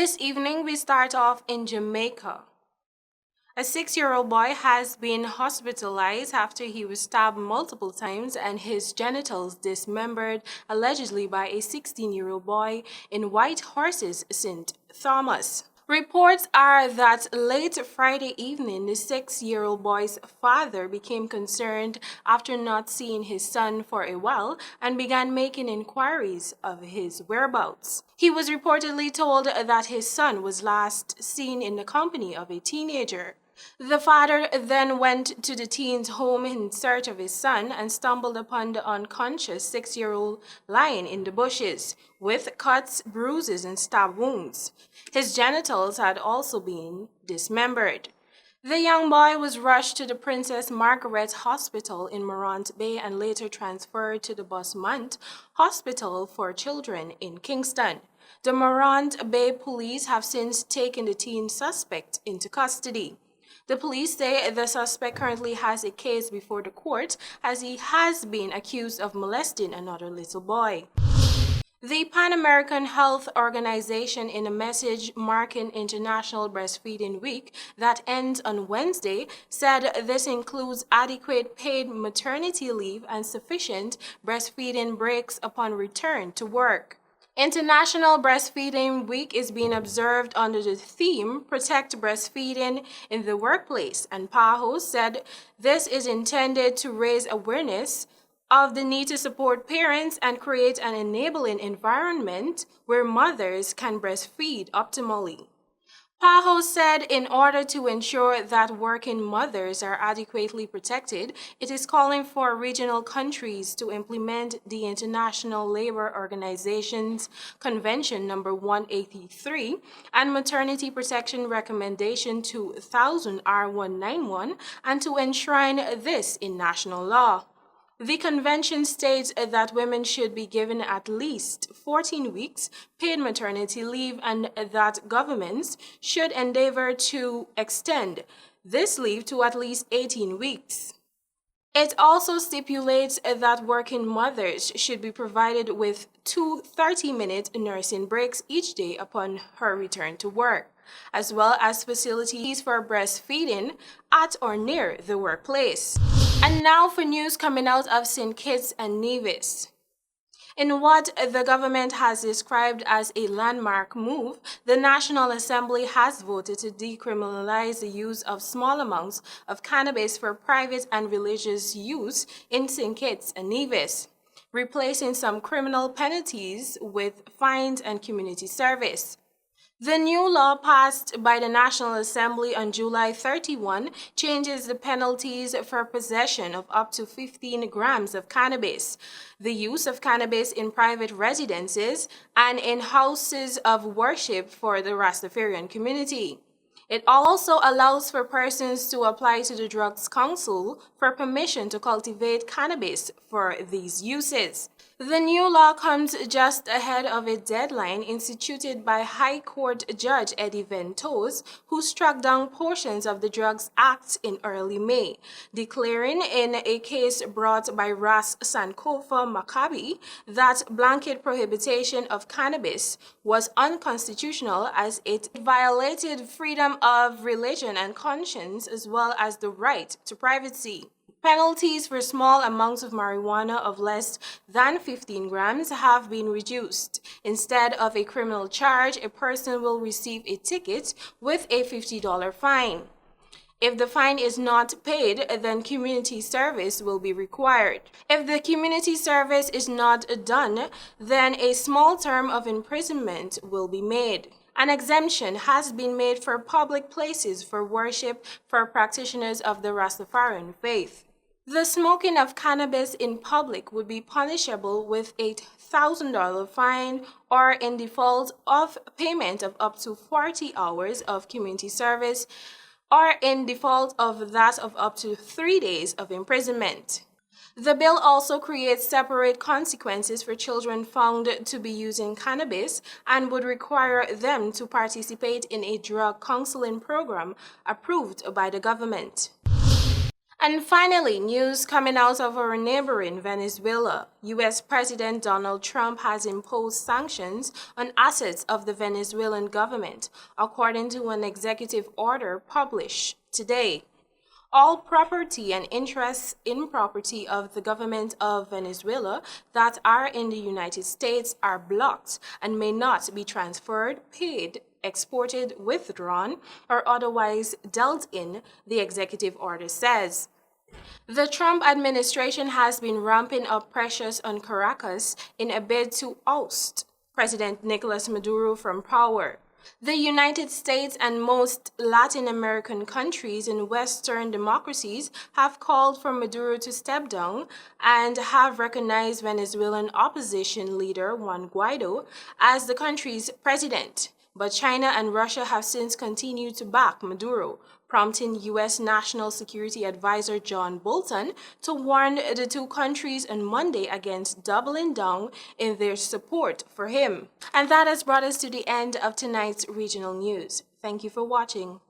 This evening, we start off in Jamaica. A 6-year-old boy has been hospitalized after he was stabbed multiple times and his genitals dismembered, allegedly by a 16-year-old boy in White Horses, St. Thomas. Reports are that late Friday evening, the 6-year-old boy's father became concerned after not seeing his son for a while and began making inquiries of his whereabouts. He was reportedly told that his son was last seen in the company of a teenager. The father then went to the teen's home in search of his son and stumbled upon the unconscious 6-year-old lying in the bushes, with cuts, bruises, and stab wounds. His genitals had also been dismembered. The young boy was rushed to the Princess Margaret Hospital in Morant Bay and later transferred to the Bosmont Hospital for Children in Kingston. The Morant Bay police have since taken the teen suspect into custody. The police say the suspect currently has a case before the court as he has been accused of molesting another little boy. The Pan American Health Organization, in a message marking International Breastfeeding Week that ends on Wednesday, said this includes adequate paid maternity leave and sufficient breastfeeding breaks upon return to work. International Breastfeeding Week is being observed under the theme Protect Breastfeeding in the Workplace, and PAHO said this is intended to raise awareness of the need to support parents and create an enabling environment where mothers can breastfeed optimally. PAHO said in order to ensure that working mothers are adequately protected, it is calling for regional countries to implement the International Labor Organization's Convention number 183 and Maternity Protection Recommendation 2000 R191 and to enshrine this in national law. The convention states that women should be given at least 14 weeks paid maternity leave and that governments should endeavor to extend this leave to at least 18 weeks. It also stipulates that working mothers should be provided with 2 30-minute nursing breaks each day upon her return to work, as well as facilities for breastfeeding at or near the workplace. And now for news coming out of St. Kitts and Nevis. In what the government has described as a landmark move, the National Assembly has voted to decriminalize the use of small amounts of cannabis for private and religious use in St. Kitts and Nevis, replacing some criminal penalties with fines and community service. The new law passed by the National Assembly on July 31 changes the penalties for possession of up to 15 grams of cannabis, the use of cannabis in private residences, and in houses of worship for the Rastafarian community. It also allows for persons to apply to the Drugs Council for permission to cultivate cannabis for these uses. The new law comes just ahead of a deadline instituted by High Court Judge Eddie Ventos, who struck down portions of the Drugs Act in early May, declaring in a case brought by Ras Sankofa Maccabi that blanket prohibition of cannabis was unconstitutional as it violated freedom of religion and conscience as well as the right to privacy. Penalties for small amounts of marijuana of less than 15 grams have been reduced. Instead of a criminal charge, a person will receive a ticket with a $50 fine. If the fine is not paid, then community service will be required. If the community service is not done, then a small term of imprisonment will be made. An exemption has been made for public places for worship for practitioners of the Rastafarian faith. The smoking of cannabis in public would be punishable with a $1,000 fine or in default of payment of up to 40 hours of community service or in default of that of up to 3 days of imprisonment. The bill also creates separate consequences for children found to be using cannabis and would require them to participate in a drug counseling program approved by the government. And finally, news coming out of our neighboring Venezuela. U.S. President Donald Trump has imposed sanctions on assets of the Venezuelan government, according to an executive order published today. All property and interests in property of the government of Venezuela that are in the United States are blocked and may not be transferred, paid, exported, withdrawn, or otherwise dealt in, the executive order says. The Trump administration has been ramping up pressures on Caracas in a bid to oust President Nicolas Maduro from power. The United States and most Latin American countries and Western democracies have called for Maduro to step down and have recognized Venezuelan opposition leader Juan Guaido as the country's president. But China and Russia have since continued to back Maduro, prompting U.S. National Security Advisor John Bolton to warn the two countries on Monday against doubling down in their support for him. And that has brought us to the end of tonight's regional news. Thank you for watching.